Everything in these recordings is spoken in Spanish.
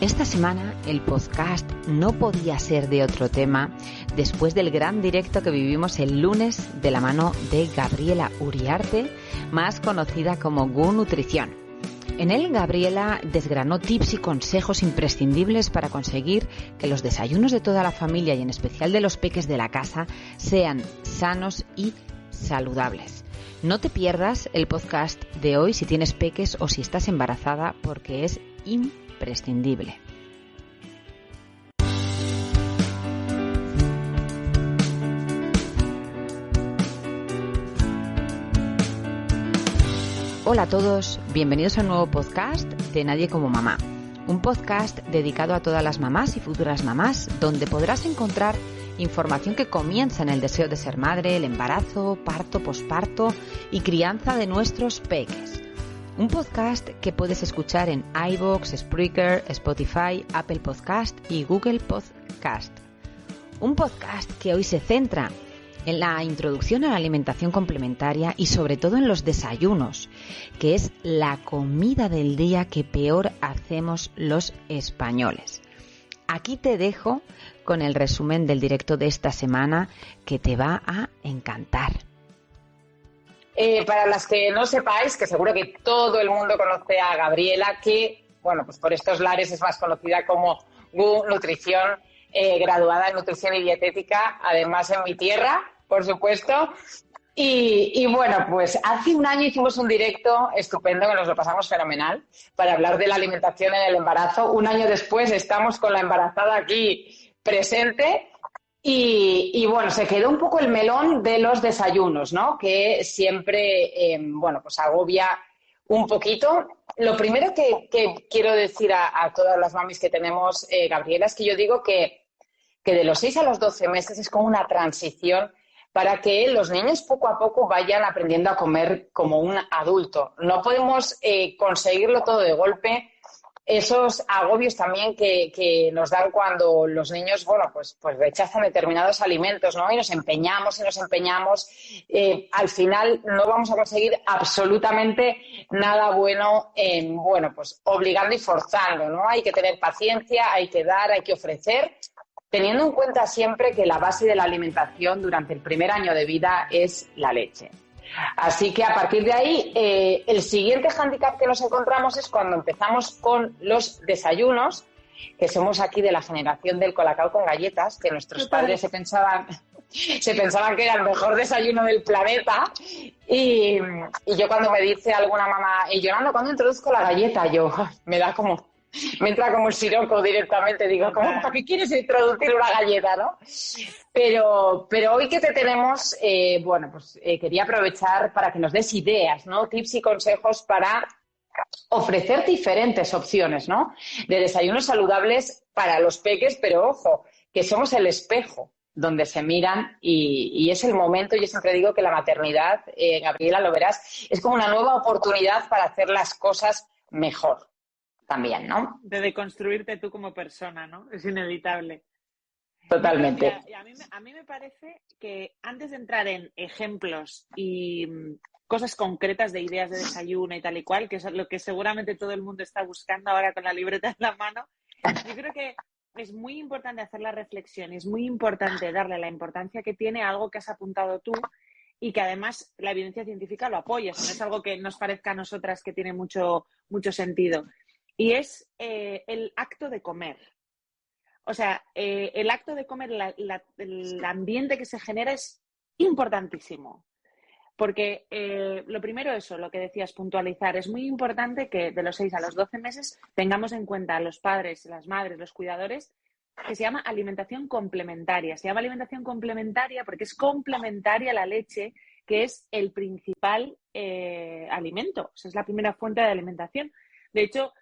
Esta semana el podcast no podía ser de otro tema después del gran directo que vivimos el lunes de la mano de Gabriela Uriarte, más conocida como Gu Nutrición. En él, Gabriela desgranó tips y consejos imprescindibles para conseguir que los desayunos de toda la familia y en especial de los peques de la casa sean sanos y saludables. No te pierdas el podcast de hoy si tienes peques o si estás embarazada, porque es imprescindible. Hola a todos, bienvenidos a un nuevo podcast de Nadie como Mamá. Un podcast dedicado a todas las mamás y futuras mamás, donde podrás encontrar información que comienza en el deseo de ser madre, el embarazo, parto, posparto y crianza de nuestros peques. Un podcast que puedes escuchar en iVoox, Spreaker, Spotify, Apple Podcast y Google Podcast. Un podcast que hoy se centra en la introducción a la alimentación complementaria y sobre todo en los desayunos, que es la comida del día que peor hacemos los españoles. Aquí te dejo con el resumen del directo de esta semana que te va a encantar. Para las que no sepáis, que seguro que todo el mundo conoce a Gabriela, que, bueno, pues por estos lares es más conocida como Gu Nutrición, graduada en Nutrición y Dietética, además en mi tierra, por supuesto. Y bueno, pues hace un año hicimos un directo estupendo, que nos lo pasamos fenomenal, para hablar de la alimentación en el embarazo. Un año después estamos con la embarazada aquí presente. Y bueno, se quedó un poco el melón de los desayunos, ¿no? Que siempre, bueno, pues agobia un poquito. Lo primero que quiero decir a todas las mamis que tenemos, Gabriela, es que yo digo que de los 6 a los 12 meses es como una transición para que los niños poco a poco vayan aprendiendo a comer como un adulto. No podemos conseguirlo todo de golpe. Esos agobios también que nos dan cuando los niños, bueno, pues rechazan determinados alimentos, ¿no? Y nos empeñamos. Al final no vamos a conseguir absolutamente nada bueno, bueno, pues obligando y forzando, ¿no? Hay que tener paciencia, hay que dar, hay que ofrecer, teniendo en cuenta siempre que la base de la alimentación durante el primer año de vida es la leche. Así que a partir de ahí, el siguiente hándicap que nos encontramos es cuando empezamos con los desayunos, que somos aquí de la generación del colacao con galletas, que nuestros padres se pensaban que era el mejor desayuno del planeta. Y yo cuando me dice alguna mamá, Yolanda, ¿cuándo introduzco la galleta? Yo, me entra como el siroco directamente, digo, ¿para qué quieres introducir una galleta, no? Pero hoy que te tenemos, bueno, pues quería aprovechar para que nos des ideas, ¿no? Tips y consejos para ofrecer diferentes opciones, ¿no? De desayunos saludables para los peques, pero ojo, que somos el espejo donde se miran y es el momento. Yo siempre digo que la maternidad, Gabriela, lo verás, es como una nueva oportunidad para hacer las cosas mejor también, ¿no? De deconstruirte tú como persona, ¿no? Es inevitable. Totalmente. Mira, a mí me parece que antes de entrar en ejemplos y cosas concretas de ideas de desayuno y tal y cual, que es lo que seguramente todo el mundo está buscando ahora con la libreta en la mano, yo creo que es muy importante hacer la reflexión y es muy importante darle la importancia que tiene a algo que has apuntado tú y que además la evidencia científica lo apoya. No es algo que nos parezca a nosotras que tiene mucho sentido. Y es el acto de comer. O sea, el acto de comer, el ambiente que se genera es importantísimo. Porque lo primero, eso, lo que decías, puntualizar. Es muy importante que de los 6 a los 12 meses tengamos en cuenta a los padres, las madres, los cuidadores, que se llama alimentación complementaria. Se llama alimentación complementaria porque es complementaria a la leche, que es el principal alimento. O sea, es la primera fuente de alimentación. De hecho,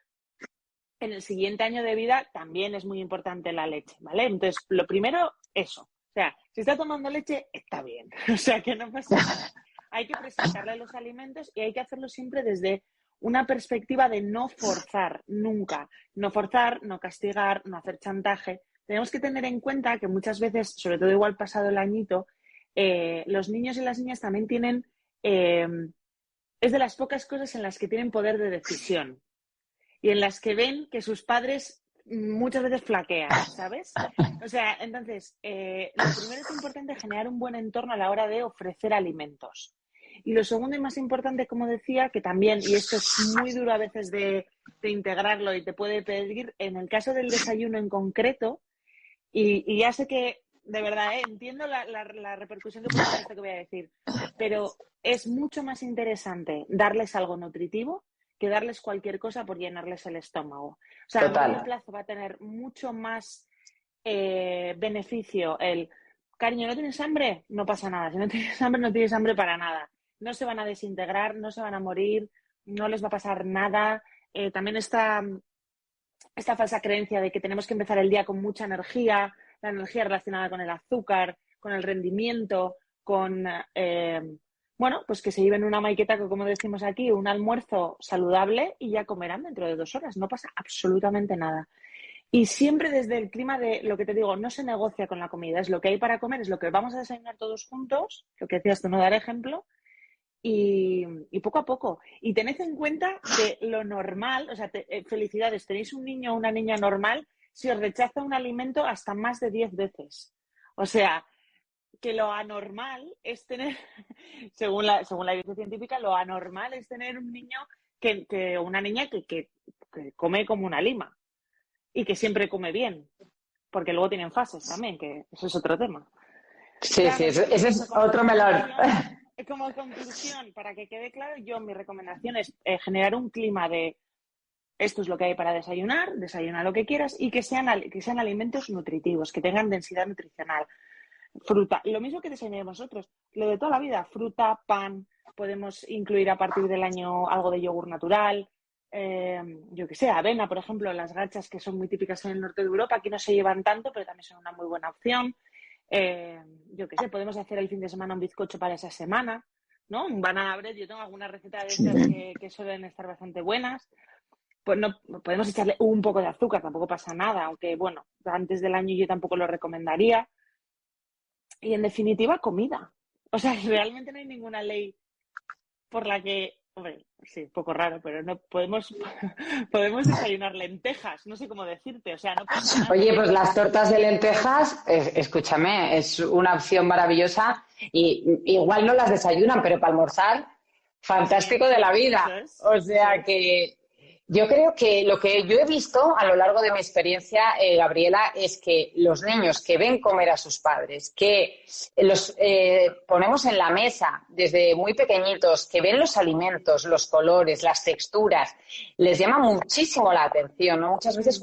en el siguiente año de vida también es muy importante la leche, ¿vale? Entonces, lo primero, eso. O sea, si está tomando leche, está bien. O sea, que no pasa nada. Hay que presentarle los alimentos y hay que hacerlo siempre desde una perspectiva de no forzar, nunca. No forzar, no castigar, no hacer chantaje. Tenemos que tener en cuenta que muchas veces, sobre todo igual pasado el añito, los niños y las niñas también tienen... es de las pocas cosas en las que tienen poder de decisión y en las que ven que sus padres muchas veces flaquean, ¿sabes? O sea, entonces, lo primero es importante generar un buen entorno a la hora de ofrecer alimentos. Y lo segundo y más importante, como decía, que también, y esto es muy duro a veces de integrarlo y te puede pedir, en el caso del desayuno en concreto, y ya sé que, de verdad, entiendo la repercusión que puede tener esto que voy a decir, pero es mucho más interesante darles algo nutritivo que darles cualquier cosa por llenarles el estómago. O sea, Total. a largo plazo va a tener mucho más beneficio el, cariño, ¿no tienes hambre? No pasa nada. Si no tienes hambre, no tienes hambre para nada. No se van a desintegrar, no se van a morir, no les va a pasar nada. También esta falsa creencia de que tenemos que empezar el día con mucha energía, la energía relacionada con el azúcar, con el rendimiento, con, bueno, pues que se lleven una maiqueta, como decimos aquí, un almuerzo saludable y ya comerán dentro de 2 horas. No pasa absolutamente nada. Y siempre desde el clima de, lo que te digo, no se negocia con la comida. Es lo que hay para comer, es lo que vamos a desayunar todos juntos, lo que decías tú, no dar ejemplo, y poco a poco. Y tened en cuenta que lo normal, o sea, felicidades, tenéis un niño o una niña normal si os rechaza un alimento hasta más de 10 veces. O sea, que lo anormal es tener, según la evidencia científica, lo anormal es tener un niño que una niña que come como una lima y que siempre come bien, porque luego tienen fases también, que eso es otro tema. Sí, sí, ese es otro melón. Como conclusión, para que quede claro, mi recomendación es generar un clima de esto es lo que hay para desayunar, desayuna lo que quieras y que sean alimentos nutritivos, que tengan densidad nutricional. Fruta, lo mismo que desayunamos nosotros, lo de toda la vida, fruta, pan, podemos incluir a partir del año algo de yogur natural, yo que sé, avena, por ejemplo, las gachas que son muy típicas en el norte de Europa, aquí no se llevan tanto, pero también son una muy buena opción. Yo qué sé, podemos hacer el fin de semana un bizcocho para esa semana, ¿no? Un banana bread, yo tengo alguna receta de estas que suelen estar bastante buenas. Pues no, podemos echarle un poco de azúcar, tampoco pasa nada, aunque bueno, antes del año yo tampoco lo recomendaría. Y en definitiva, comida. O sea, realmente no hay ninguna ley por la que, hombre, sí, un poco raro, pero no podemos desayunar lentejas, no sé cómo decirte, o sea, no pasa nada. Oye, pues las tortas de lentejas, escúchame, es una opción maravillosa y igual no las desayunan, pero para almorzar, fantástico de la vida. O sea que yo creo que lo que yo he visto a lo largo de mi experiencia, Gabriela, es que los niños que ven comer a sus padres, que los ponemos en la mesa desde muy pequeñitos, que ven los alimentos, los colores, las texturas, les llama muchísimo la atención, ¿no? Muchas veces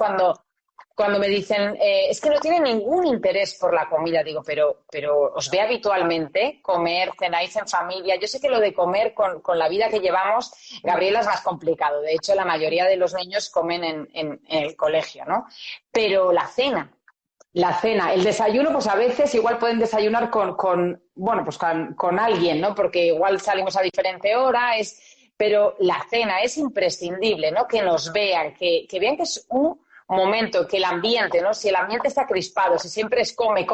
cuando me dicen, es que no tienen ningún interés por la comida, digo, pero os ve habitualmente comer, cenáis en familia. Yo sé que lo de comer con la vida que llevamos, Gabriela, es más complicado. De hecho, la mayoría de los niños comen en el colegio, ¿no? Pero la cena, el desayuno, pues a veces igual pueden desayunar con alguien, ¿no? Porque igual salimos a diferente hora, pero la cena es imprescindible, ¿no? Que nos vean, que vean que es un momento, que el ambiente, ¿no? Si el ambiente está crispado, si siempre es come,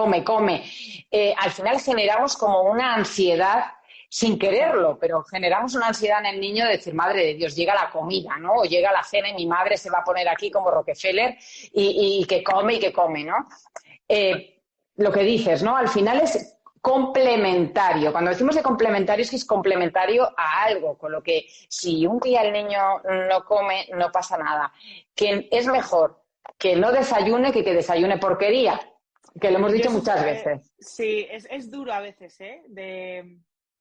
al final generamos como una ansiedad sin quererlo, pero generamos una ansiedad en el niño de decir, madre de Dios, llega la comida, ¿no? O llega la cena y mi madre se va a poner aquí como Rockefeller y que come, ¿no? Lo que dices, ¿no? Al final es complementario. Cuando decimos de complementario es que es complementario a algo, con lo que si un día el niño no come, no pasa nada. Que es mejor que no desayune que desayune porquería, que lo hemos dicho muchas veces. Sí, es duro a veces,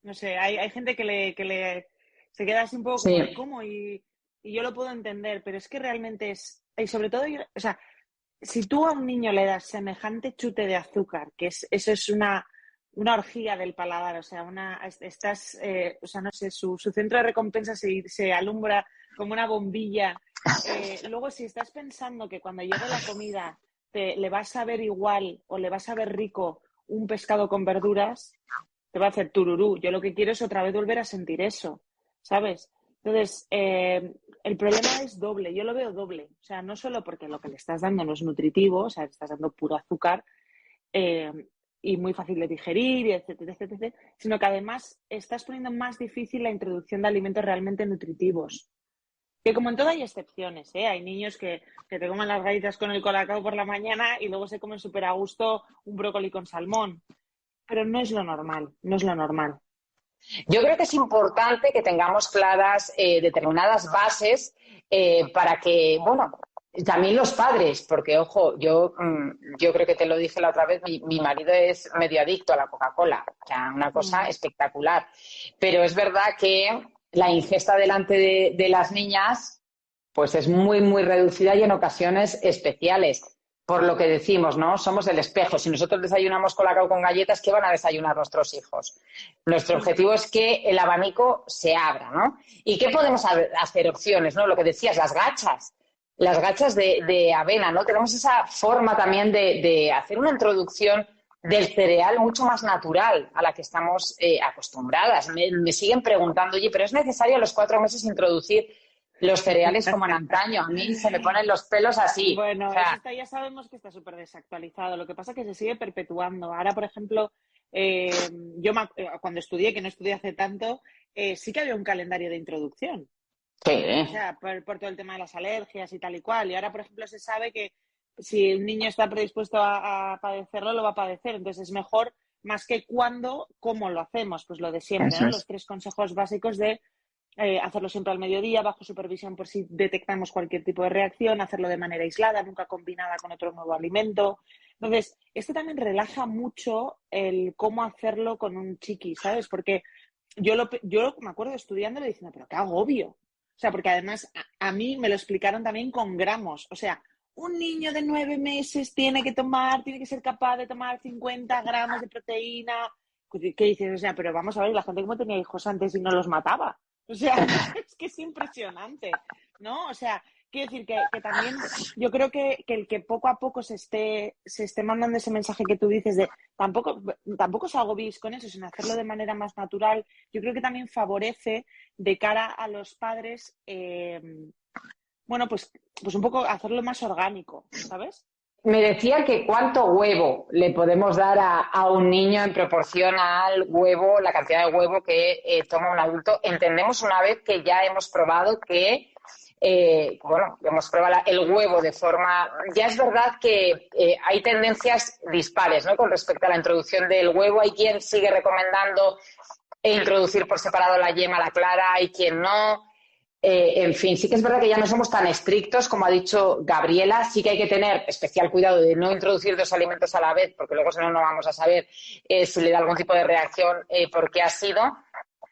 no sé, hay gente que se queda así un poco como de cómo y yo lo puedo entender, pero es que realmente y sobre todo, o sea, si tú a un niño le das semejante chute de azúcar, que eso es una orgía del paladar, o sea, o sea, no sé, su centro de recompensa se alumbra como una bombilla. Luego, si estás pensando que cuando llegue la comida le va a saber igual o le va a saber rico un pescado con verduras, te va a hacer tururú. Yo lo que quiero es otra vez volver a sentir eso, ¿sabes? Entonces, el problema es doble, yo lo veo doble. O sea, no solo porque lo que le estás dando no es nutritivo, o sea, le estás dando puro azúcar y muy fácil de digerir, etcétera, etcétera, sino que además estás poniendo más difícil la introducción de alimentos realmente nutritivos. Que como en todo hay excepciones, ¿eh? Hay niños que te comen las galletas con el colacao por la mañana y luego se comen súper a gusto un brócoli con salmón. Pero no es lo normal, no es lo normal. Yo creo que es importante que tengamos claras determinadas bases para que, bueno, también los padres, porque, ojo, yo creo que te lo dije la otra vez, mi marido es medio adicto a la Coca-Cola, o sea, una cosa espectacular. Pero es verdad que la ingesta delante de las niñas, pues es muy, muy reducida y en ocasiones especiales. Por lo que decimos, ¿no? Somos el espejo. Si nosotros desayunamos colacao con galletas, ¿qué van a desayunar nuestros hijos? Nuestro objetivo es que el abanico se abra, ¿no? ¿Y qué podemos hacer? Opciones, ¿no? Lo que decías, las gachas de avena, ¿no? Tenemos esa forma también de hacer una introducción del cereal mucho más natural a la que estamos acostumbradas. Me siguen preguntando, oye, ¿pero es necesario a los 4 meses introducir los cereales como en antaño? A mí se me ponen los pelos así. Bueno, O sea, eso ya sabemos que está súper desactualizado. Lo que pasa es que se sigue perpetuando. Ahora, por ejemplo, cuando estudié, que no estudié hace tanto, sí que había un calendario de introducción. O sí. sea, por todo el tema de las alergias y tal y cual. Y ahora, por ejemplo, se sabe que si un niño está predispuesto a padecerlo, lo va a padecer. Entonces es mejor, más que cuándo, cómo lo hacemos. Pues lo de siempre, Eso ¿no? es. Los 3 consejos básicos de hacerlo siempre al mediodía, bajo supervisión por si detectamos cualquier tipo de reacción, hacerlo de manera aislada, nunca combinada con otro nuevo alimento. Entonces, esto también relaja mucho el cómo hacerlo con un chiqui, ¿sabes? Porque yo me acuerdo estudiándolo y diciendo, pero qué agobio. O sea, porque además a mí me lo explicaron también con gramos. O sea, un niño de 9 meses tiene que ser capaz de tomar 50 gramos de proteína. ¿Qué dices? O sea, pero vamos a ver, la gente como tenía hijos antes y no los mataba. O sea, es que es impresionante, ¿no? O sea, quiero decir que también yo creo que el que poco a poco se esté mandando ese mensaje que tú dices de tampoco os agobiéis con eso, sino hacerlo de manera más natural, yo creo que también favorece de cara a los padres, bueno, pues un poco hacerlo más orgánico, ¿sabes? Me decía que cuánto huevo le podemos dar a un niño en proporción al huevo, la cantidad de huevo que toma un adulto. Entendemos una vez que ya hemos probado que, hemos probado el huevo de forma... Ya es verdad que hay tendencias dispares, ¿no? Con respecto a la introducción del huevo. Hay quien sigue recomendando introducir por separado la yema, la clara, hay quien no. En fin, sí que es verdad que ya no somos tan estrictos, como ha dicho Gabriela. Sí que hay que tener especial cuidado de no introducir 2 alimentos a la vez, porque luego si no, no vamos a saber si le da algún tipo de reacción, por qué ha sido.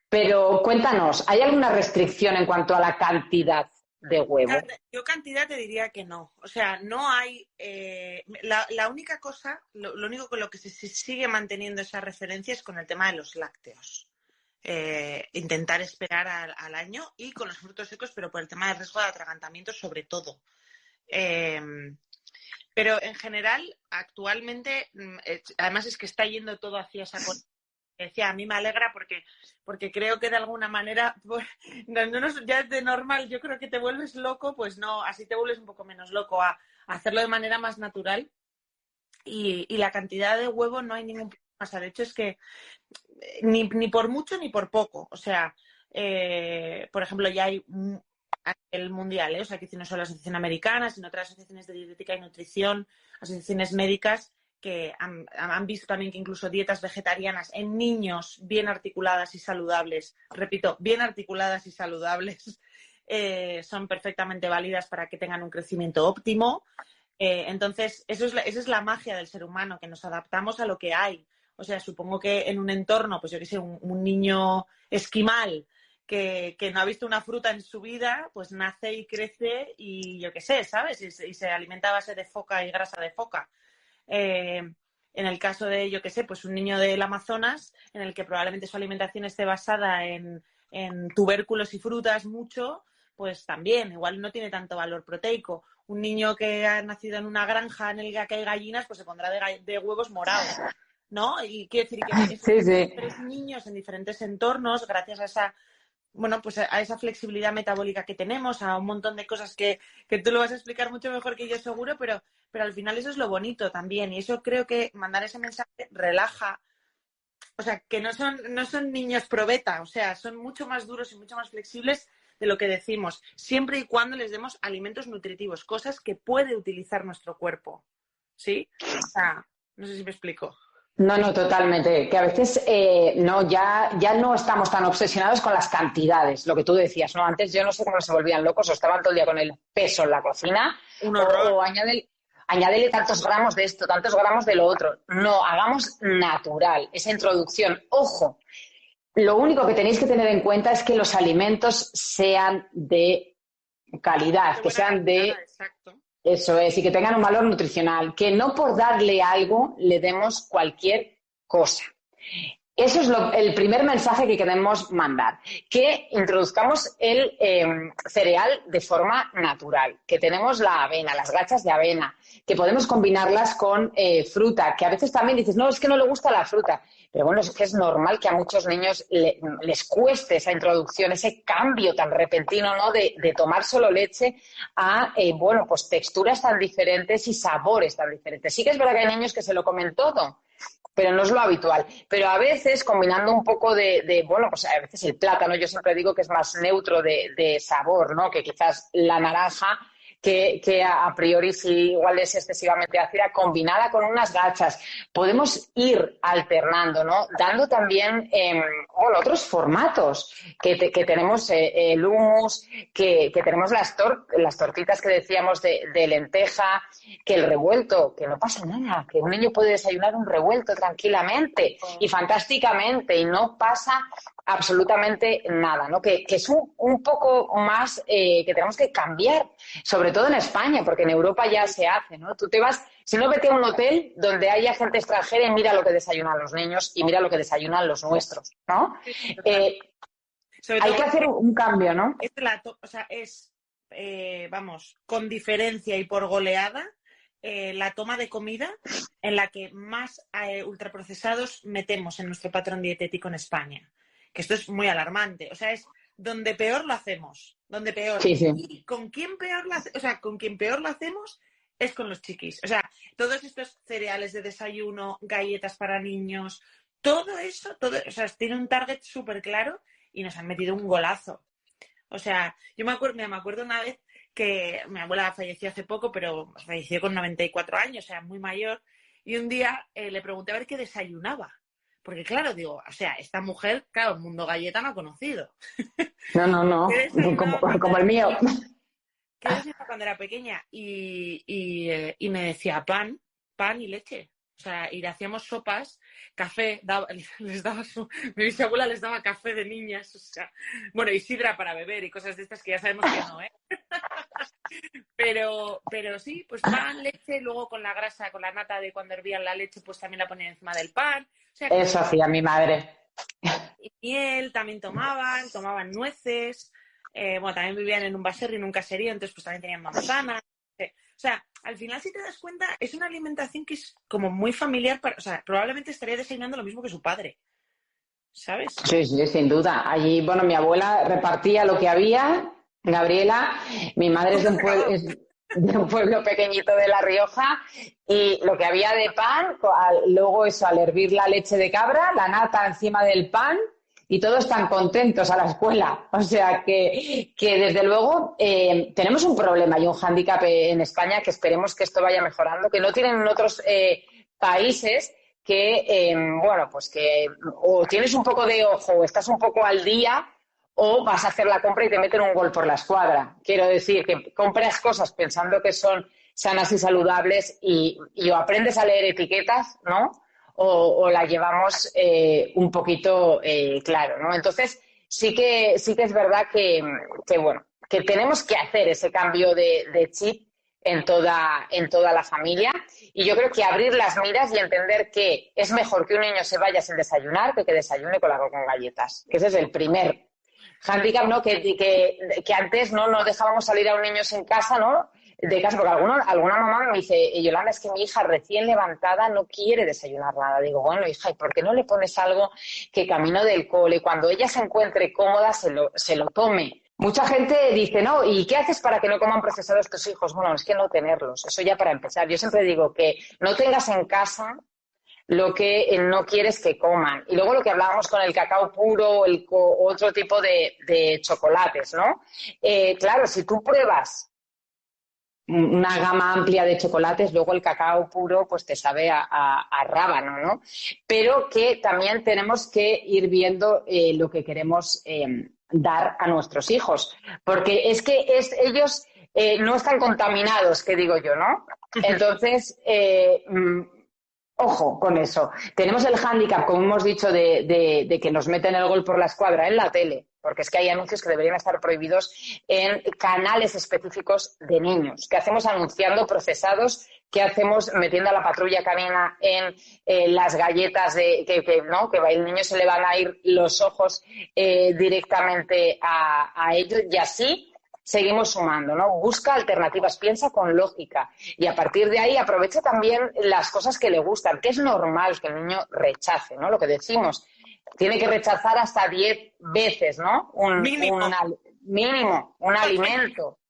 Pero cuéntanos, ¿hay alguna restricción en cuanto a la cantidad de huevo? Yo cantidad te diría que no. O sea, no hay... la única cosa, lo único con lo que se sigue manteniendo esa referencia es con el tema de los lácteos. Intentar esperar al año y con los frutos secos, pero por el tema del riesgo de atragantamiento sobre todo. Pero en general, actualmente, además es que está yendo todo hacia esa cosa. Decía, a mí me alegra porque creo que de alguna manera, pues, ya de normal, yo creo que te vuelves loco, pues no, así te vuelves un poco menos loco a hacerlo de manera más natural. Y la cantidad de huevo no hay ningún problema. O sea, de hecho es que ni por mucho ni por poco. O sea, por ejemplo, ya hay a nivel mundial, o sea, que no solo la Asociación Americana, sino otras asociaciones de dietética y nutrición, asociaciones médicas que han visto también que incluso dietas vegetarianas en niños bien articuladas y saludables, repito, bien articuladas y saludables, son perfectamente válidas para que tengan un crecimiento óptimo. Entonces, esa es la magia del ser humano, que nos adaptamos a lo que hay. O sea, supongo que en un entorno, pues yo qué sé, un niño esquimal que no ha visto una fruta en su vida, pues nace y crece y yo qué sé, ¿sabes? Y se alimenta a base de foca y grasa de foca. En el caso de, yo qué sé, pues un niño del Amazonas, en el que probablemente su alimentación esté basada en tubérculos y frutas mucho, pues también, igual no tiene tanto valor proteico. Un niño que ha nacido en una granja en el que hay gallinas, pues se pondrá de huevos morados, ¿no? Y quiere decir que esos diferentes niños en diferentes entornos, gracias a esa, bueno, pues a esa flexibilidad metabólica que tenemos, a un montón de cosas que tú lo vas a explicar mucho mejor que yo seguro, pero al final eso es lo bonito también. Y eso creo que mandar ese mensaje relaja. O sea, que no son niños probeta, o sea, son mucho más duros y mucho más flexibles de lo que decimos, siempre y cuando les demos alimentos nutritivos, cosas que puede utilizar nuestro cuerpo. ¿Sí? O sea, no sé si me explico. No, totalmente. Que a veces ya no estamos tan obsesionados con las cantidades, lo que tú decías, ¿no? Antes yo no sé cómo se volvían locos o estaban todo el día con el peso en la cocina. Un horror. O añádele tantos gramos de esto, tantos gramos de lo otro. No, hagamos natural esa introducción. Ojo, lo único que tenéis que tener en cuenta es que los alimentos sean de calidad, que sean de... Exacto. Eso es, y que tengan un valor nutricional, que no por darle algo le demos cualquier cosa. Eso es el primer mensaje que queremos mandar, que introduzcamos el cereal de forma natural, que tenemos la avena, las gachas de avena, que podemos combinarlas con fruta, que a veces también dices, no, es que no le gusta la fruta. Pero bueno, es que es normal que a muchos niños les cueste esa introducción, ese cambio tan repentino, ¿no? De tomar solo leche a, pues texturas tan diferentes y sabores tan diferentes. Sí que es verdad que hay niños que se lo comen todo, pero no es lo habitual. Pero a veces, combinando un poco pues a veces el plátano, yo siempre digo que es más neutro de sabor, ¿no? Que quizás la naranja, que a priori sí igual es excesivamente ácida, combinada con unas gachas. Podemos ir alternando, ¿no? Dando también otros formatos, que tenemos el hummus, que tenemos las tortitas que decíamos de lenteja, que el revuelto, que no pasa nada, que un niño puede desayunar un revuelto tranquilamente y fantásticamente y no pasa absolutamente nada, ¿no? Que es un poco más que tenemos que cambiar, sobre todo en España, porque en Europa ya se hace, ¿no? Tú te vas, si no, vete a un hotel donde haya gente extranjera y mira lo que desayunan los niños y mira lo que desayunan los nuestros, ¿no? Hay que hacer un cambio, ¿no? Vamos, con diferencia y por goleada, la toma de comida en la que más ultraprocesados metemos en nuestro patrón dietético en España. Que esto es muy alarmante. O sea, es donde peor lo hacemos. Donde peor. Sí. Y con quien peor lo hacemos es con los chiquis. O sea, todos estos cereales de desayuno, galletas para niños, todo eso, tiene un target súper claro y nos han metido un golazo. O sea, me acuerdo una vez que mi abuela falleció hace poco, pero falleció con 94 años, o sea, muy mayor, y un día le pregunté a ver qué desayunaba. Porque claro, digo, o sea, esta mujer, claro, el mundo galleta no ha conocido. No, como el mío. ¿Qué desayunaba cuando era pequeña? Y me decía pan y leche. O sea, y le hacíamos sopas, café, mi bisabuela les daba café de niñas, o sea, bueno, y sidra para beber y cosas de estas que ya sabemos que no, ¿eh? Pero sí, pues pan, leche, luego con la grasa, con la nata de cuando hervían la leche, pues también la ponían encima del pan. O sea, eso hacía mi madre. Y miel también tomaban nueces, también vivían en un baserri, en un caserío, entonces pues también tenían manzanas. O sea, al final, si te das cuenta, es una alimentación que es como muy familiar, o sea, probablemente estaría desayunando lo mismo que su padre, ¿sabes? Sí, sin duda. Allí, bueno, mi abuela repartía lo que había, Gabriela, mi madre es de un pueblo pequeñito de La Rioja, y lo que había de pan, luego eso, al hervir la leche de cabra, la nata encima del pan, y todos tan contentos a la escuela. O sea que desde luego tenemos un problema y un hándicap en España, que esperemos que esto vaya mejorando, que no tienen en otros países, que pues que o tienes un poco de ojo o estás un poco al día, o vas a hacer la compra y te meten un gol por la escuadra. Quiero decir que compras cosas pensando que son sanas y saludables y o aprendes a leer etiquetas, ¿no? O la llevamos un poquito claro, ¿no? Entonces, sí que es verdad que tenemos que hacer ese cambio de chip en toda la familia, y yo creo que abrir las miras y entender que es mejor que un niño se vaya sin desayunar que desayune con galletas, que ese es el primer hándicap, ¿no? Que antes no nos dejábamos salir a un niño sin casa, ¿no? De casa, porque alguna mamá me dice, Yolanda, es que mi hija recién levantada no quiere desayunar nada. Digo, bueno, hija, ¿y por qué no le pones algo que camino del cole, cuando ella se encuentre cómoda, se lo tome? Mucha gente dice, no, ¿y qué haces para que no coman procesados tus hijos? Bueno, es que no tenerlos, eso ya para empezar. Yo siempre digo que no tengas en casa lo que no quieres que coman. Y luego lo que hablábamos con el cacao puro o otro tipo de chocolates, ¿no? Claro, si tú pruebas una gama amplia de chocolates, luego el cacao puro pues te sabe a rábano, ¿no? Pero que también tenemos que ir viendo lo que queremos dar a nuestros hijos, porque es que ellos no están contaminados, que digo yo, ¿no? Entonces, ojo con eso. Tenemos el hándicap, como hemos dicho, de que nos meten el gol por la escuadra en la tele, porque es que hay anuncios que deberían estar prohibidos en canales específicos de niños. ¿Qué hacemos anunciando procesados? ¿Qué hacemos metiendo a la patrulla canina en las galletas ¿no? Que el niño se le van a ir los ojos directamente a ellos? Y así seguimos sumando, ¿no? Busca alternativas, piensa con lógica y a partir de ahí aprovecha también las cosas que le gustan, que es normal que el niño rechace, ¿no? Lo que decimos, tiene que rechazar hasta 10 veces, ¿no? Mínimo, un alimento.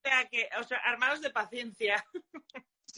O sea, armados de paciencia.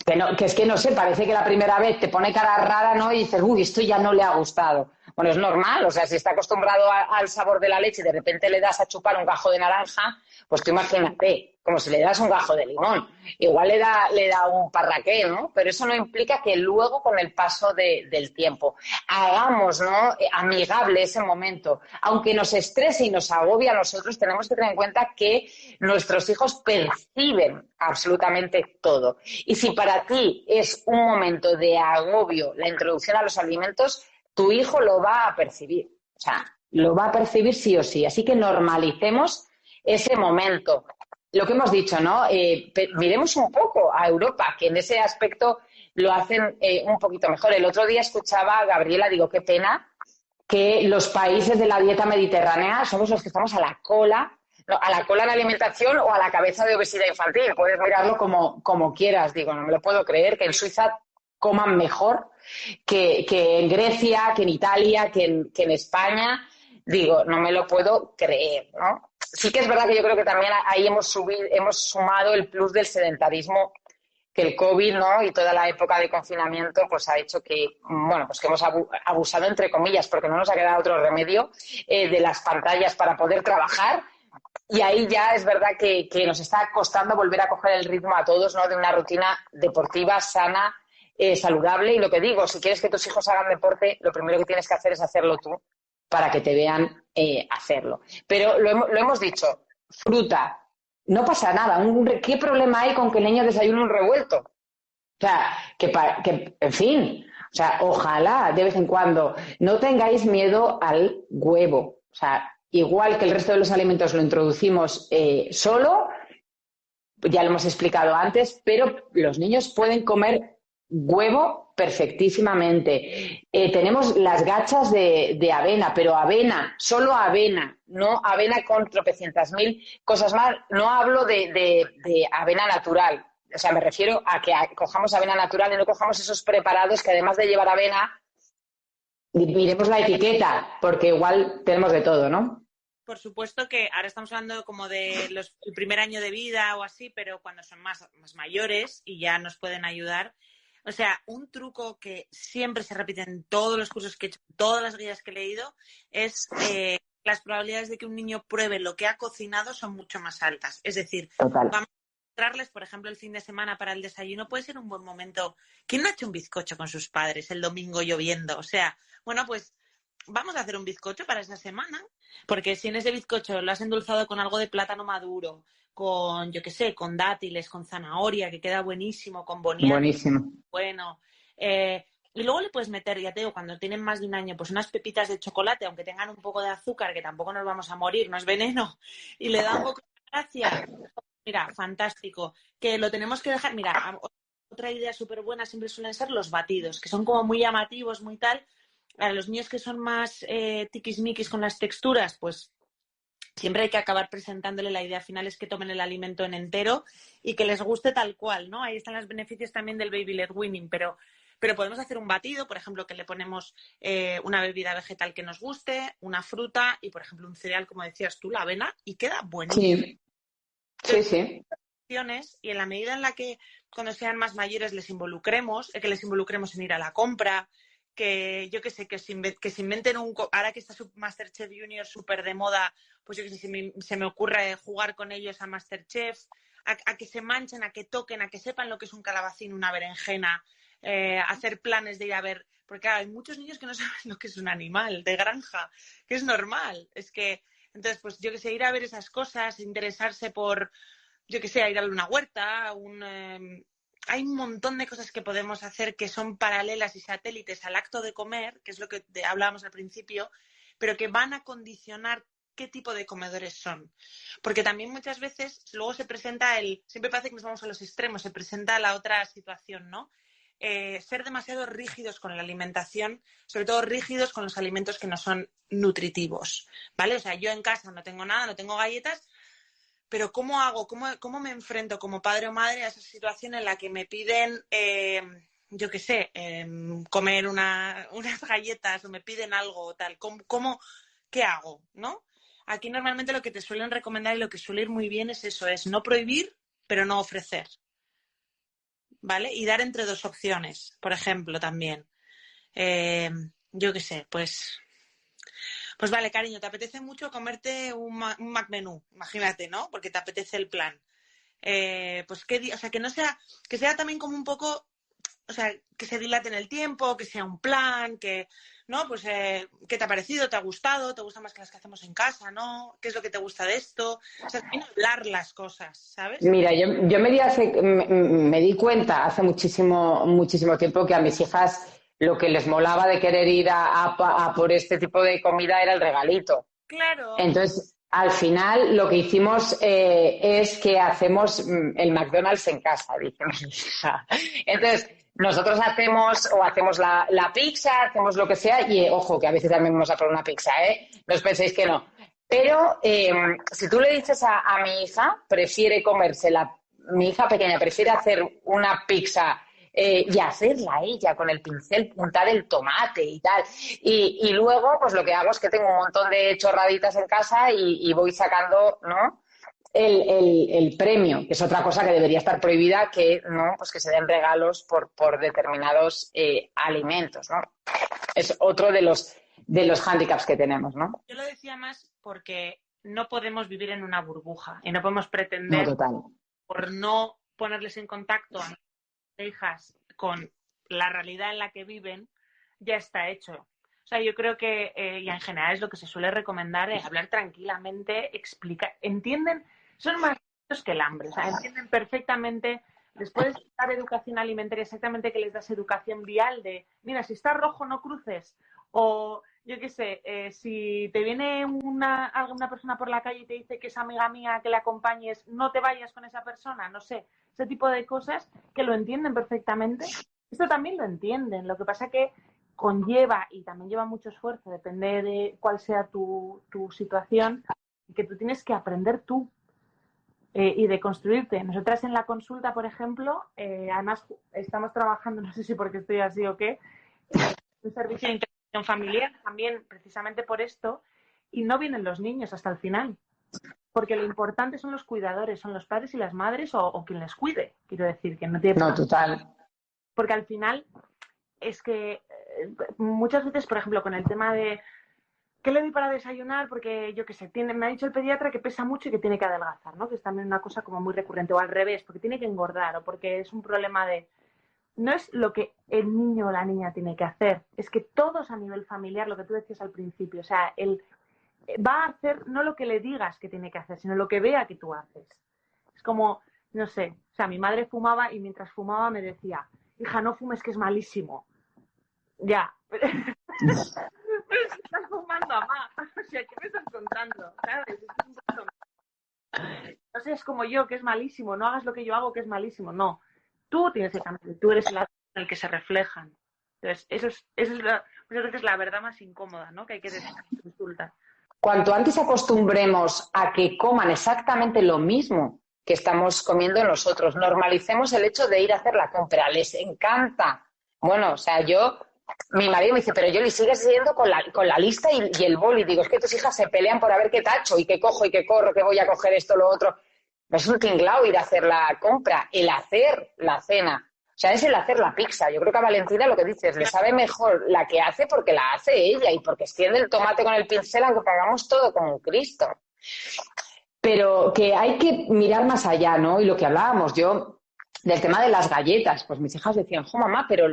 Que es que no sé, parece que la primera vez te pone cara rara, ¿no? Y dices, uy, esto ya no le ha gustado. Bueno, es normal, o sea, si está acostumbrado al sabor de la leche y de repente le das a chupar un gajo de naranja, pues tú imagínate, como si le das un gajo de limón. Igual le da un parraqué, ¿no? Pero eso no implica que luego, con el paso del tiempo, hagamos, ¿no? Amigable ese momento. Aunque nos estrese y nos agobie a nosotros, tenemos que tener en cuenta que nuestros hijos perciben absolutamente todo. Y si para ti es un momento de agobio la introducción a los alimentos, tu hijo lo va a percibir. O sea, lo va a percibir sí o sí. Así que normalicemos ese momento. Lo que hemos dicho, ¿no? Miremos un poco a Europa, que en ese aspecto lo hacen un poquito mejor. El otro día escuchaba a Gabriela, digo, qué pena que los países de la dieta mediterránea somos los que estamos a la cola, no, a la cola en alimentación o a la cabeza de obesidad infantil. Puedes mirarlo como quieras. Digo, no me lo puedo creer que en Suiza coman mejor que en Grecia, que en Italia, que en España. Digo, no me lo puedo creer, ¿no? Sí que es verdad que yo creo que también ahí hemos sumado el plus del sedentarismo que el COVID, ¿no? Y toda la época de confinamiento pues ha hecho que, bueno, pues que hemos abusado, entre comillas, porque no nos ha quedado otro remedio, de las pantallas para poder trabajar. Y ahí ya es verdad que nos está costando volver a coger el ritmo a todos, ¿no? De una rutina deportiva, sana, saludable. Y lo que digo, si quieres que tus hijos hagan deporte, lo primero que tienes que hacer es hacerlo tú para que te vean hacerlo. Pero lo hemos dicho, fruta, no pasa nada. ¿Qué problema hay con que el niño desayune un revuelto? O sea, en fin, o sea, ojalá de vez en cuando no tengáis miedo al huevo. O sea, igual que el resto de los alimentos lo introducimos solo, ya lo hemos explicado antes, pero los niños pueden comer huevo perfectísimamente. Tenemos las gachas de avena, pero avena, solo avena, no avena con tropecientas mil cosas más. No hablo de avena natural. O sea, me refiero a que cojamos avena natural y no cojamos esos preparados que además de llevar avena, miremos la etiqueta, porque igual tenemos de todo, ¿no? Por supuesto que ahora estamos hablando como de el primer año de vida o así, pero cuando son más mayores y ya nos pueden ayudar. O sea, un truco que siempre se repite en todos los cursos que he hecho, todas las guías que he leído, es las probabilidades de que un niño pruebe lo que ha cocinado son mucho más altas. Es decir, Total. Vamos a mostrarles, por ejemplo, el fin de semana para el desayuno puede ser un buen momento. ¿Quién no ha hecho un bizcocho con sus padres el domingo lloviendo? O sea, bueno, pues vamos a hacer un bizcocho para esa semana, porque si en ese bizcocho lo has endulzado con algo de plátano maduro, con, yo qué sé, con dátiles, con zanahoria, que queda buenísimo, con boniato. Buenísimo. Bueno, y luego le puedes meter, ya te digo, cuando tienen más de un año, pues unas pepitas de chocolate, aunque tengan un poco de azúcar, que tampoco nos vamos a morir, no es veneno, y le da un poco de gracia. Mira, fantástico. Que lo tenemos que dejar, mira, otra idea súper buena siempre suelen ser los batidos, que son como muy llamativos, muy tal. A los niños que son más tiquismiquis con las texturas, pues siempre hay que acabar presentándole la idea final es que tomen el alimento en entero y que les guste tal cual, ¿no? Ahí están los beneficios también del baby led weaning, pero podemos hacer un batido, por ejemplo, que le ponemos una bebida vegetal que nos guste, una fruta y, por ejemplo, un cereal, como decías tú, la avena, y queda buenísimo. Sí. Y en la medida en la que cuando sean más mayores que les involucremos en ir a la compra, que yo que sé, que se inventen ahora que está Masterchef Junior súper de moda, pues yo que sé, se me ocurre jugar con ellos a Masterchef, a que se manchen, a que toquen, a que sepan lo que es un calabacín, una berenjena, hacer planes de ir a ver, porque claro, hay muchos niños que no saben lo que es un animal de granja, que es normal, es que, entonces, pues yo que sé, ir a ver esas cosas, interesarse por, yo que sé, ir a una huerta, hay un montón de cosas que podemos hacer que son paralelas y satélites al acto de comer, que es lo que hablábamos al principio, pero que van a condicionar qué tipo de comedores son. Porque también muchas veces luego se presenta siempre parece que nos vamos a los extremos, se presenta la otra situación, ¿no? Ser demasiado rígidos con la alimentación, sobre todo rígidos con los alimentos que no son nutritivos, ¿vale? O sea, yo en casa no tengo nada, no tengo galletas, pero ¿cómo hago? ¿Cómo me enfrento como padre o madre a esa situación en la que me piden, yo qué sé, comer unas galletas o me piden algo o tal? ¿Qué hago? ¿No? Aquí normalmente lo que te suelen recomendar y lo que suele ir muy bien es eso, es no prohibir, pero no ofrecer. ¿Vale? Y dar entre dos opciones, por ejemplo, también. Yo qué sé, pues vale, cariño, te apetece mucho comerte un McMenú, imagínate, ¿no? Porque te apetece el plan. Pues o sea, que sea también como un poco, o sea, que se dilate en el tiempo, que sea un plan, que, ¿no? Pues, ¿qué te ha parecido? ¿Te ha gustado? ¿Te gusta más que las que hacemos en casa? ¿No? ¿Qué es lo que te gusta de esto? O sea, también hablar las cosas, ¿sabes? Mira, yo me di cuenta hace muchísimo tiempo que a mis hijas lo que les molaba de querer ir a por este tipo de comida era el regalito. Claro. Entonces, al final lo que hicimos es que hacemos el McDonald's en casa, dice mi hija. Entonces, nosotros hacemos la pizza, hacemos lo que sea y, ojo, que a veces también vamos a por una pizza, ¿eh? No os penséis que no. Pero si tú le dices a mi hija, mi hija pequeña prefiere hacer una pizza y hacerla ella con el pincel, puntar el tomate y tal. Y luego, pues lo que hago es que tengo un montón de chorraditas en casa y voy sacando, ¿no? El premio, que es otra cosa que debería estar prohibida, que no, pues que se den regalos por determinados alimentos, ¿no? Es otro de los hándicaps que tenemos, ¿no? Yo lo decía más porque no podemos vivir en una burbuja y no podemos pretender, No, total. por no ponerles en contacto a nuestras hijas con la realidad en la que viven, ya está hecho. O sea, yo creo que, y en general es lo que se suele recomendar, es hablar tranquilamente, explicar, entienden, son más listos que el hambre, o sea, entienden perfectamente, les puedes dar educación alimentaria exactamente que les das educación vial de, mira, si está rojo no cruces, o yo qué sé, si te viene alguna persona por la calle y te dice que es amiga mía, que la acompañes, no te vayas con esa persona, no sé, ese tipo de cosas que lo entienden perfectamente. Esto también lo entienden, lo que pasa que conlleva y también lleva mucho esfuerzo, depende de cuál sea tu situación, que tú tienes que aprender tú y de construirte. Nosotras en la consulta, por ejemplo, además estamos trabajando, no sé si porque estoy así o qué, un servicio de intervención familiar también precisamente por esto, y no vienen los niños hasta el final. Porque lo importante son los cuidadores, son los padres y las madres o quien les cuide. Quiero decir, que no tiene... No, total. Porque al final es que muchas veces, por ejemplo, con el tema de ¿qué le doy para desayunar? Porque yo qué sé, me ha dicho el pediatra que pesa mucho y que tiene que adelgazar, ¿no? Que es también una cosa como muy recurrente. O al revés, porque tiene que engordar o porque es un problema de... No es lo que el niño o la niña tiene que hacer, es que todos a nivel familiar, lo que tú decías al principio, o sea, él va a hacer no lo que le digas que tiene que hacer, sino lo que vea que tú haces. Es como, no sé, o sea, mi madre fumaba y mientras fumaba me decía, hija, no fumes que es malísimo. Ya, pero estás fumando, mamá. O sea, ¿qué me estás contando? ¿Sabes? No sé, es como yo, que es malísimo. No hagas lo que yo hago, que es malísimo. No. Tú tienes que cambiar. Tú eres el en el que se reflejan. Entonces, eso es muchas veces la verdad más incómoda, ¿no? Que hay que decir en consulta. Cuanto antes acostumbremos a que coman exactamente lo mismo que estamos comiendo nosotros, normalicemos el hecho de ir a hacer la compra. Les encanta. Bueno, o sea, mi marido me dice, pero Yoli, sigues yendo con la lista y el boli. Digo, es que tus hijas se pelean por a ver qué tacho y qué cojo y qué corro, que voy a coger esto, lo otro. Es un tinglao ir a hacer la compra, el hacer la cena. sea, es el hacer la pizza. Yo creo que a Valentina, lo que dices, le sabe mejor la que hace porque la hace ella y porque extiende el tomate con el pincel, aunque hagamos todo como un Cristo. Pero que hay que mirar más allá, ¿no? Y lo que hablábamos, yo, del tema de las galletas, pues mis hijas decían, jo, mamá, pero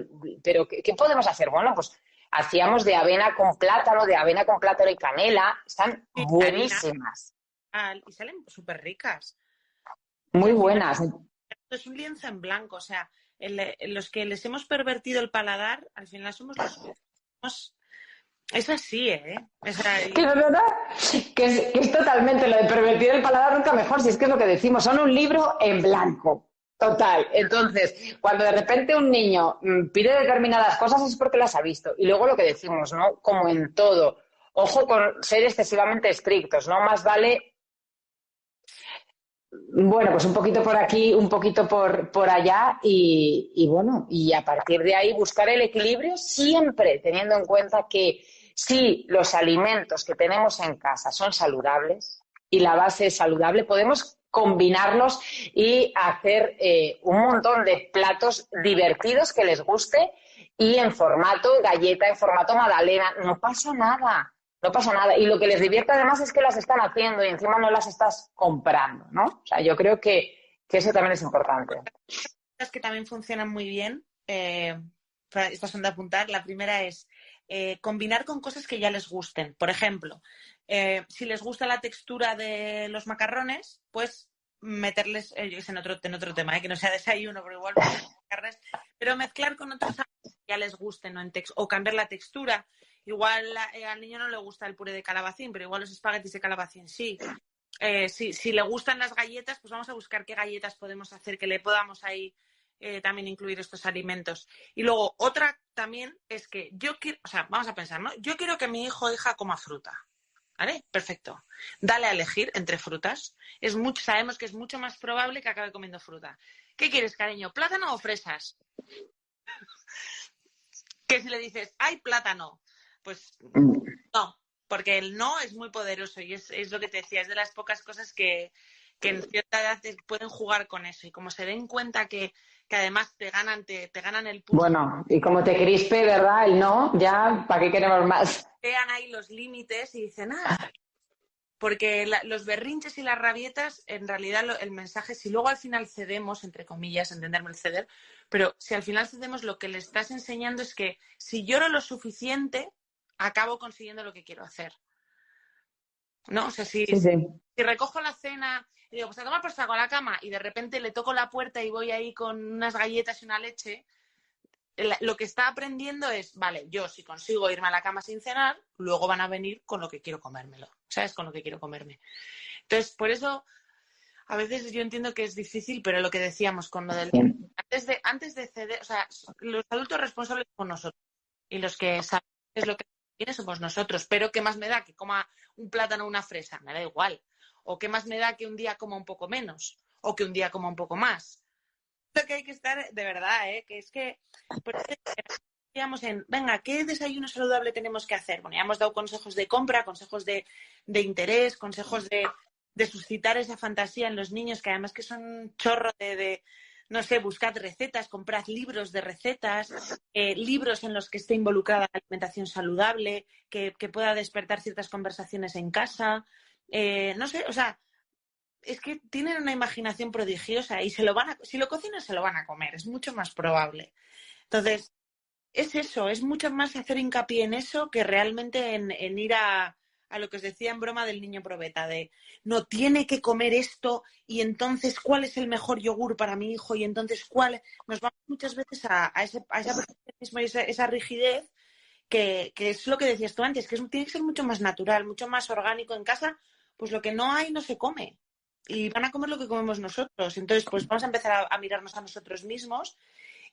¿qué podemos hacer? Bueno, pues hacíamos de avena con plátano y canela. Están buenísimas. Y salen súper ricas. Muy buenas. Es un lienzo en blanco, o sea, los que les hemos pervertido el paladar, al final somos los que somos... Es así, ¿eh? Que es totalmente lo de pervertir el paladar nunca mejor, si es que es lo que decimos, son un libro en blanco. Total. Entonces, cuando de repente un niño pide determinadas cosas es porque las ha visto. Y luego lo que decimos, ¿no? Como en todo, ojo con ser excesivamente estrictos, ¿no? Más vale, bueno, pues un poquito por aquí, un poquito por allá y bueno, y a partir de ahí buscar el equilibrio siempre teniendo en cuenta que si los alimentos que tenemos en casa son saludables y la base es saludable, podemos combinarlos y hacer un montón de platos divertidos que les guste y en formato galleta, en formato magdalena, no pasa nada. No pasa nada. Y lo que les divierte además es que las están haciendo y encima no las estás comprando, ¿no? O sea, yo creo que eso también es importante. Las que también funcionan muy bien, estas son de apuntar. La primera es combinar con cosas que ya les gusten. Por ejemplo, si les gusta la textura de los macarrones, pues meterles, en otro tema, que no sea desayuno, pero igual macarrones, pero mezclar con otros que ya les gusten, ¿no? O cambiar la textura. Igual al niño no le gusta el puré de calabacín, pero igual los espaguetis de calabacín sí. Si le gustan las galletas, pues vamos a buscar qué galletas podemos hacer, que le podamos ahí también incluir estos alimentos. Y luego, otra también es que yo quiero, o sea, vamos a pensar, ¿no? Yo quiero que mi hijo o hija coma fruta. ¿Vale? Perfecto. Dale a elegir entre frutas. Sabemos que es mucho más probable que acabe comiendo fruta. ¿Qué quieres, cariño? ¿Plátano o fresas? Que si le dices, ¡ay, plátano! Pues no, porque el no es muy poderoso y es lo que te decía, es de las pocas cosas que en cierta edad pueden jugar con eso. Y como se den cuenta que además te ganan el pulso. Bueno, y como te crispe, ¿verdad? El no, ya, ¿para qué queremos más? Vean ahí los límites y dicen, porque los berrinches y las rabietas, en realidad el mensaje, si luego al final cedemos, entre comillas, entenderme el ceder, pero si al final cedemos, lo que le estás enseñando es que si lloro lo suficiente, acabo consiguiendo lo que quiero hacer. ¿No? O sea, si recojo la cena y digo, pues a tomar por saco a la cama y de repente le toco la puerta y voy ahí con unas galletas y una leche, lo que está aprendiendo es, vale, yo si consigo irme a la cama sin cenar, luego van a venir con lo que quiero comérmelo, ¿sabes? Con lo que quiero comerme. Entonces, por eso, a veces yo entiendo que es difícil, pero lo que decíamos con lo del... Antes de ceder, o sea, los adultos responsables somos nosotros y los que saben qué es lo que tiene somos nosotros, pero ¿qué más me da que coma un plátano o una fresa? Me da igual. O ¿qué más me da que un día coma un poco menos? O que un día coma un poco más. Lo que hay que estar, de verdad, que es que por eso decíamos venga, ¿qué desayuno saludable tenemos que hacer? Bueno, ya hemos dado consejos de compra, consejos de interés, consejos de suscitar esa fantasía en los niños, que además que son un chorro no sé, buscad recetas, comprad libros de recetas, libros en los que esté involucrada la alimentación saludable, que pueda despertar ciertas conversaciones en casa, no sé, o sea, es que tienen una imaginación prodigiosa y si lo cocinan se lo van a comer, es mucho más probable. Entonces, es eso, es mucho más hacer hincapié en eso que realmente en ir a lo que os decía en broma del niño probeta, de no tiene que comer esto y entonces ¿cuál es el mejor yogur para mi hijo? Y entonces nos vamos muchas veces a ese perfeccionismo y esa rigidez que es lo que decías tú antes, que tiene que ser mucho más natural, mucho más orgánico en casa, pues lo que no hay no se come. Y van a comer lo que comemos nosotros. Entonces, pues vamos a empezar a mirarnos a nosotros mismos.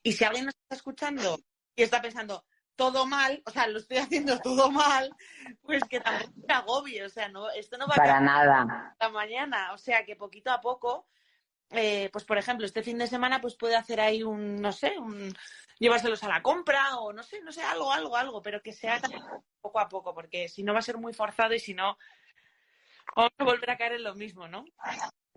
Y si alguien nos está escuchando y está pensando todo mal, o sea, lo estoy haciendo todo mal, pues que tampoco se agobie. O sea, esto no va para nada la mañana. O sea, que poquito a poco, pues por ejemplo, este fin de semana pues puede hacer ahí llevárselos a la compra o no sé, algo, pero que sea poco a poco, porque si no va a ser muy forzado y si no, vamos a volver a caer en lo mismo, ¿no?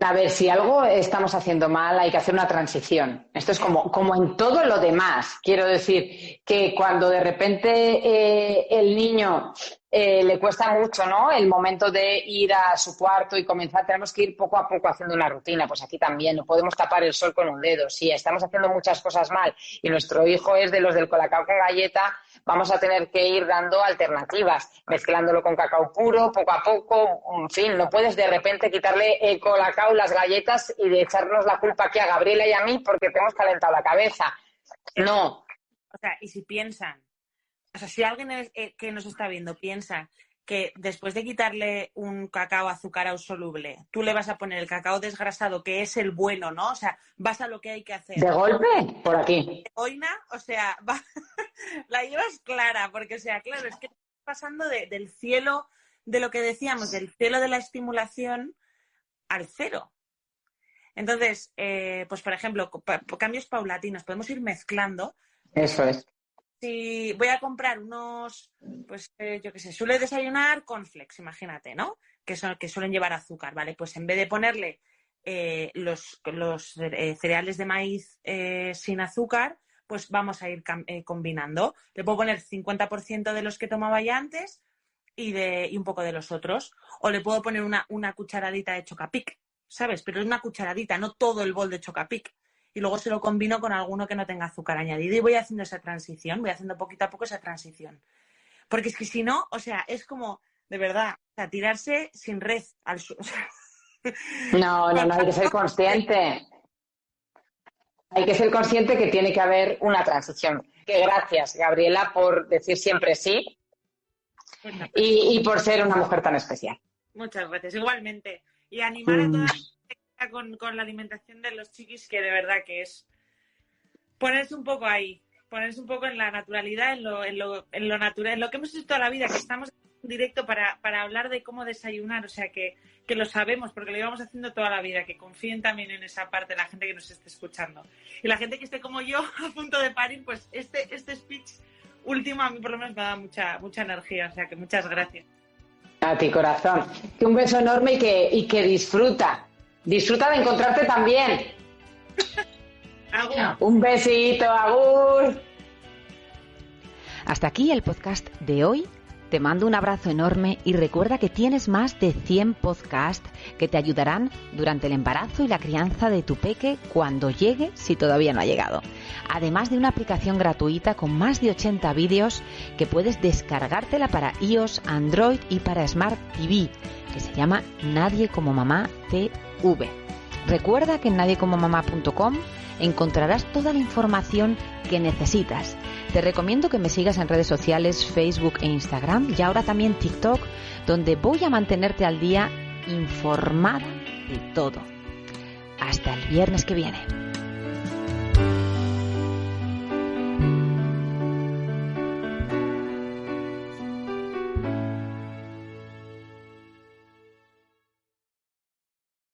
A ver, si algo estamos haciendo mal, hay que hacer una transición. Esto es como en todo lo demás. Quiero decir que cuando de repente el niño le cuesta mucho, ¿no? El momento de ir a su cuarto y comenzar, tenemos que ir poco a poco haciendo una rutina. Pues aquí también, no podemos tapar el sol con un dedo. Si estamos haciendo muchas cosas mal y nuestro hijo es de los del colacao con galleta, vamos a tener que ir dando alternativas, mezclándolo con cacao puro, poco a poco. En fin, no puedes de repente quitarle el colacao, las galletas y de echarnos la culpa aquí a Gabriela y a mí porque te hemos calentado la cabeza. No. O sea, y si piensan, o sea, si alguien que nos está viendo piensa que después de quitarle un cacao azucarado soluble, tú le vas a poner el cacao desgrasado, que es el bueno, ¿no? O sea, vas a lo que hay que hacer. ¿De golpe? Por aquí. Oina, o sea, la llevas clara, porque, o sea, claro, es que estás pasando del cielo, de lo que decíamos, del cielo de la estimulación al cero. Entonces, pues, por ejemplo, cambios paulatinos, podemos ir mezclando. Eso es. Si voy a comprar unos, pues yo qué sé, suele desayunar cornflakes, imagínate, ¿no? Que suelen llevar azúcar, ¿vale? Pues en vez de ponerle los cereales de maíz sin azúcar, pues vamos a ir combinando. Le puedo poner 50% de los que tomaba ya antes y un poco de los otros. O le puedo poner una cucharadita de Chocapic, ¿sabes? Pero es una cucharadita, no todo el bol de Chocapic. Y luego se lo combino con alguno que no tenga azúcar añadido y voy haciendo esa transición, voy haciendo poquito a poco esa transición. Porque es que si no, o sea, es como, de verdad, o sea, tirarse sin red al suelo. No, hay que ser consciente. Hay que ser consciente que tiene que haber una transición. Que gracias, Gabriela, por decir siempre sí y por ser una mujer tan especial. Muchas gracias, igualmente. Y animar a todas con la alimentación de los chiquis, que de verdad que es ponerse un poco ahí, ponerse un poco en la naturalidad, en lo natural, en lo que hemos hecho toda la vida, que estamos en directo para hablar de cómo desayunar, o sea que lo sabemos porque lo llevamos haciendo toda la vida, que confíen también en esa parte la gente que nos esté escuchando. Y la gente que esté como yo a punto de parir, pues este speech último a mí por lo menos me da mucha energía, o sea que muchas gracias. A ti, corazón. Que un beso enorme y que disfruta. Disfruta de encontrarte también. Agur. Un besito, agur. Hasta aquí el podcast de hoy. Te mando un abrazo enorme y recuerda que tienes más de 100 podcasts que te ayudarán durante el embarazo y la crianza de tu peque cuando llegue, si todavía no ha llegado. Además de una aplicación gratuita con más de 80 vídeos que puedes descargártela para iOS, Android y para Smart TV, que se llama Nadie como Mamá TV. Recuerda que en nadiecomomamá.com encontrarás toda la información que necesitas. Te recomiendo que me sigas en redes sociales, Facebook e Instagram y ahora también TikTok, donde voy a mantenerte al día informada de todo. Hasta el viernes que viene.